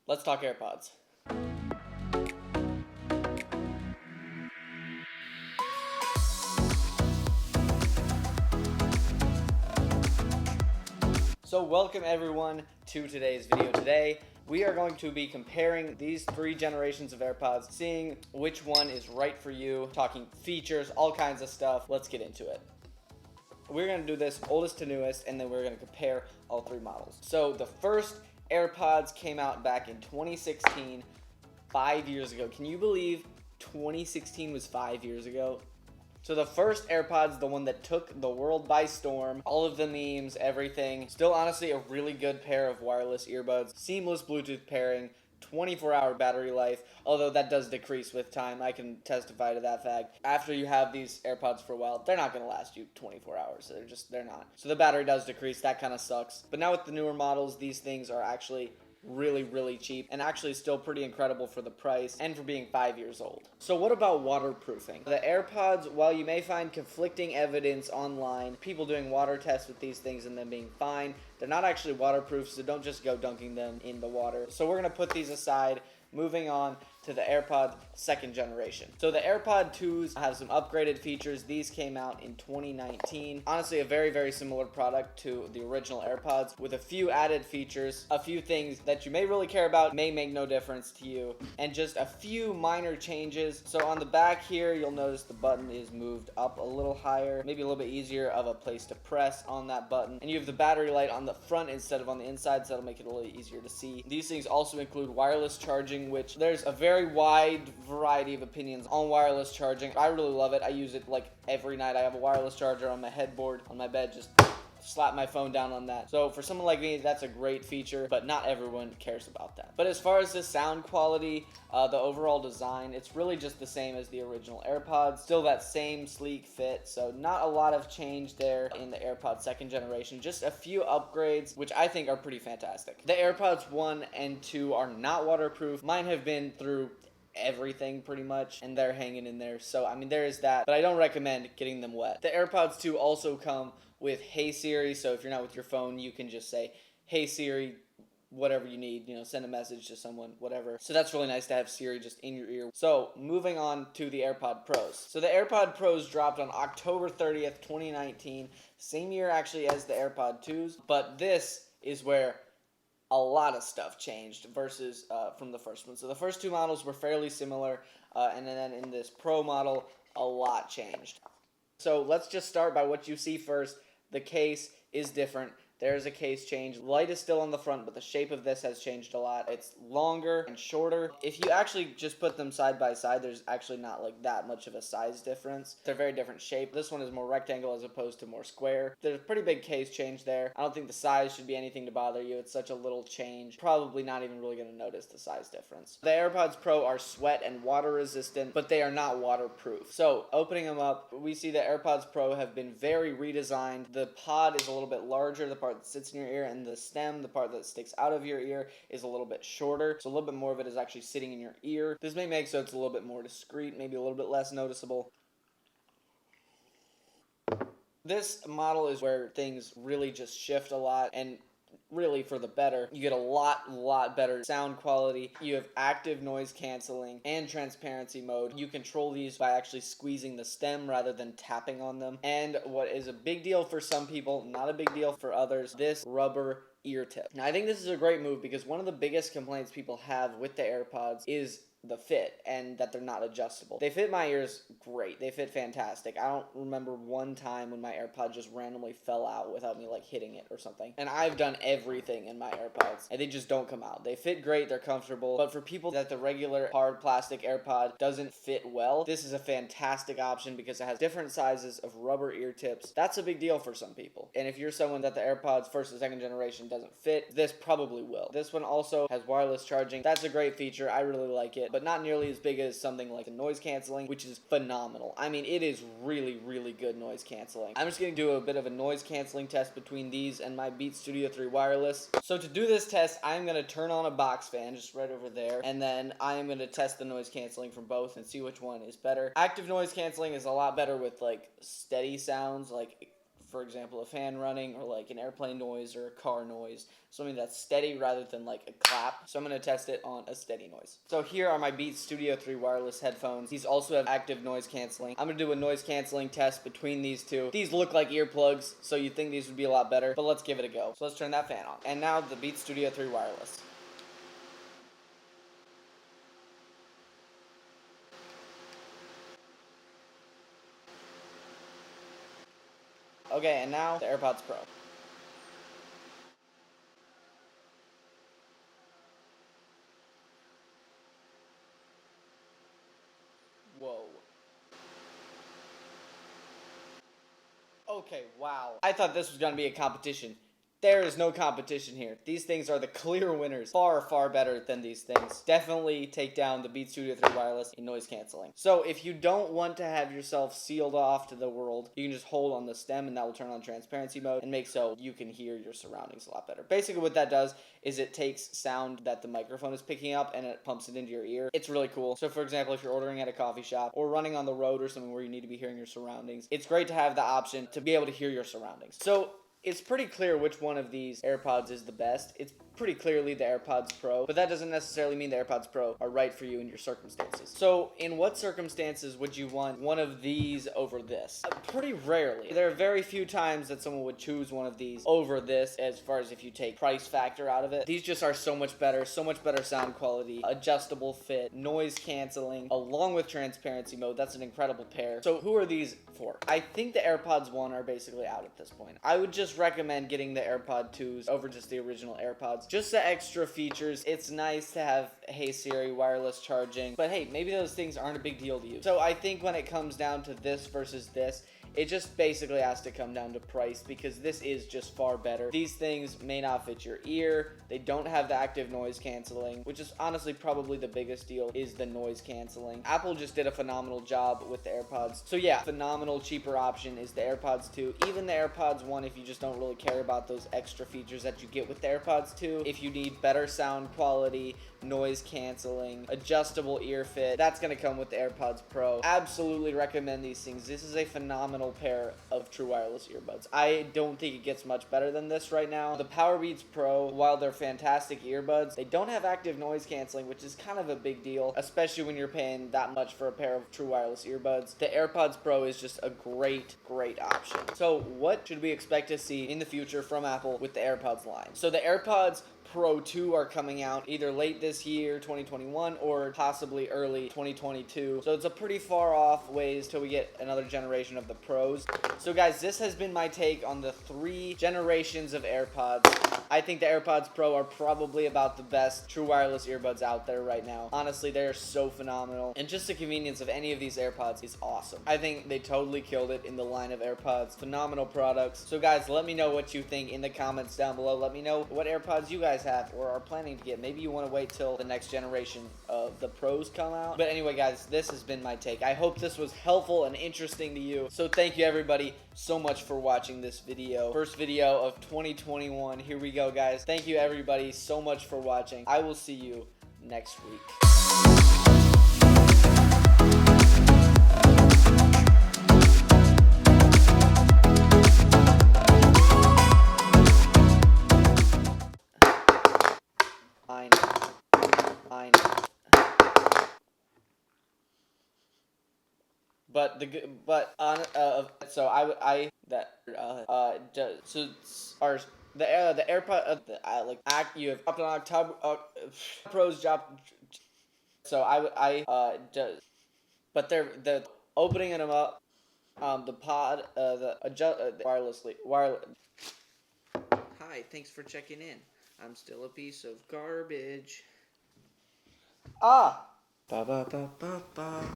Let's talk AirPods. So welcome everyone to today's video. Today we are going to be comparing these three generations of AirPods, seeing which one is right for you, talking features, all kinds of stuff. Let's get into it. We're going to do this oldest to newest, and then we're going to compare all three models. So the first AirPods came out back in 2016, 5 years ago. Can you believe 2016 was 5 years ago? So the first AirPods, the one that took the world by storm, all of the memes, everything. Still honestly a really good pair of wireless earbuds, seamless Bluetooth pairing, 24-hour battery life, although that does decrease with time. I can testify to that fact. After you have these AirPods for a while, they're not going to last you 24 hours. They're not. So the battery does decrease. That kind of sucks. But now with the newer models, these things are actually really cheap and actually still pretty incredible for the price and for being 5 years old. So what about waterproofing? The AirPods, while you may find conflicting evidence online, people doing water tests with these things and them being fine, they're not actually waterproof, so don't just go dunking them in the water. So we're going to put these aside, moving on to the AirPods second generation. So the AirPod 2s have some upgraded features. These came out in 2019. Honestly, a very similar product to the original AirPods with a few added features, a few things that you may really care about, may make no difference to you, and just a few minor changes. So on the back here, you'll notice the button is moved up a little higher, maybe a little bit easier of a place to press on that button. And you have the battery light on the front instead of on the inside, so that'll make it a little easier to see. These things also include wireless charging, which there's a very wide variety of opinions on wireless charging. I really love it. I use it like every night. I have a wireless charger on my headboard on my bed, just slap my phone down on that. So for someone like me, that's a great feature, but not everyone cares about that. But as far as the sound quality, the overall design, it's really just the same as the original AirPods. Still that same sleek fit, so not a lot of change there in the AirPods second generation. Just a few upgrades, which I think are pretty fantastic. The AirPods 1 and 2 are not waterproof. Mine have been through everything pretty much, and they're hanging in there. So I mean, there is that, but I don't recommend getting them wet. The AirPods 2 also come with Hey Siri, so if you're not with your phone, you can just say, Hey Siri, whatever you need, send a message to someone, whatever. So that's really nice to have Siri just in your ear. So moving on to the AirPod Pros. So the AirPod Pros dropped on October 30th, 2019, same year actually as the AirPod 2s, but this is where a lot of stuff changed versus from the first one. So the first two models were fairly similar, and then in this Pro model, a lot changed. So let's just start by what you see first. The case is different. There's a case change. Light is still on the front, but the shape of this has changed a lot. It's longer and shorter. If you actually just put them side by side, there's actually not like that much of a size difference. They're very different shape. This one is more rectangle as opposed to more square. There's a pretty big case change there. I don't think the size should be anything to bother you. It's such a little change. Probably not even really going to notice the size difference. The AirPods Pro are sweat and water resistant, but they are not waterproof. So opening them up, we see the AirPods Pro have been very redesigned. The pod is a little bit larger, the part that sits in your ear, and the stem, the part that sticks out of your ear, is a little bit shorter, so a little bit more of it is actually sitting in your ear. This may make so it's a little bit more discreet, maybe a little bit less noticeable. This model is where things really just shift a lot, and really for the better. You get a lot better sound quality. You have active noise canceling and transparency mode. You control these by actually squeezing the stem rather than tapping on them. And what is a big deal for some people, not a big deal for others, this rubber ear tip. Now I think this is a great move because one of the biggest complaints people have with the AirPods is the fit and that they're not adjustable. They fit my ears great. They fit fantastic. I don't remember one time when my AirPod just randomly fell out without me like hitting it or something. And I've done everything in my AirPods and they just don't come out. They fit great, they're comfortable, but for people that the regular hard plastic AirPod doesn't fit well, this is a fantastic option because it has different sizes of rubber ear tips. That's a big deal for some people. And if you're someone that the AirPods first and second generation doesn't fit, this probably will. This one also has wireless charging. That's a great feature. I really like it, but not nearly as big as something like the noise canceling, which is phenomenal. I mean, it is really good noise canceling. I'm just going to do a bit of a noise canceling test between these and my Beats Studio 3 wireless. So to do this test, I'm going to turn on a box fan just right over there, and then I'm going to test the noise canceling from both and see which one is better. Active noise canceling is a lot better with like steady sounds, like for example, a fan running or like an airplane noise or a car noise, something that's steady rather than like a clap. So I'm going to test it on a steady noise. So here are my Beats Studio 3 wireless headphones. These also have active noise canceling. I'm going to do a noise canceling test between these two. These look like earplugs, so you'd think these would be a lot better, but let's give it a go. So let's turn that fan on. And now the Beats Studio 3 wireless. Okay, and now the AirPods Pro. Whoa. Okay, wow. I thought this was going to be a competition. There is no competition here. These things are the clear winners. Far, far better than these things. Definitely take down the Beats Studio 3 wireless in noise canceling. So if you don't want to have yourself sealed off to the world, you can just hold on the stem and that will turn on transparency mode and make so you can hear your surroundings a lot better. Basically what that does is it takes sound that the microphone is picking up and it pumps it into your ear. It's really cool. So for example, if you're ordering at a coffee shop or running on the road or something where you need to be hearing your surroundings, it's great to have the option to be able to hear your surroundings. So it's pretty clear which one of these AirPods is the best. It's pretty clearly the AirPods Pro, but that doesn't necessarily mean the AirPods Pro are right for you in your circumstances. So in what circumstances would you want one of these over this? Pretty rarely. There are very few times that someone would choose one of these over this as far as if you take price factor out of it. These just are so much better sound quality, adjustable fit, noise canceling, along with transparency mode. That's an incredible pair. So who are these for? I think the AirPods 1 are basically out at this point. I would just recommend getting the AirPod 2s over just the original AirPods. Just the extra features. It's nice to have Hey Siri wireless charging, but hey, maybe those things aren't a big deal to you. So I think when it comes down to this versus this, it just basically has to come down to price because this is just far better. These things may not fit your ear. They don't have the active noise canceling, which is honestly probably the biggest deal is the noise canceling. Apple just did a phenomenal job with the AirPods. So yeah, phenomenal cheaper option is the AirPods 2. Even the AirPods 1 if you just don't really care about those extra features that you get with the AirPods 2. If you need better sound quality, noise canceling, adjustable ear fit, that's going to come with the AirPods Pro. Absolutely recommend these things. This is a phenomenal pair of true wireless earbuds. I don't think it gets much better than this right now. The Powerbeats Pro, while they're fantastic earbuds, they don't have active noise canceling, which is kind of a big deal, especially when you're paying that much for a pair of true wireless earbuds. The AirPods Pro is just a great option. So what should we expect to see in the future from Apple with the AirPods line? So the AirPods Pro 2 are coming out either late this year, 2021, or possibly early 2022. So it's a pretty far off ways till we get another generation of the Pros. So guys, this has been my take on the 3 generations of AirPods. I think the AirPods Pro are probably about the best true wireless earbuds out there right now. Honestly, they are so phenomenal. And just the convenience of any of these AirPods is awesome. I think they totally killed it in the line of AirPods. Phenomenal products. So guys, let me know what you think in the comments down below. Let me know what AirPods you guys have or are planning to get. Maybe you want to wait till the next generation of the Pros come out. But anyway, guys, this has been my take. I hope this was helpful and interesting to you. So thank you everybody so much for watching this video. First video of 2021. Here we go, guys. Thank you everybody so much for watching. I will see you next week. Fine. But so I that so are the AirPod like act you have up an October Pros job. So but they're opening them up. The pod the adjust wireless. Hi, thanks for checking in. I'm still a piece of garbage. Ah. Ba ba ba ba ba.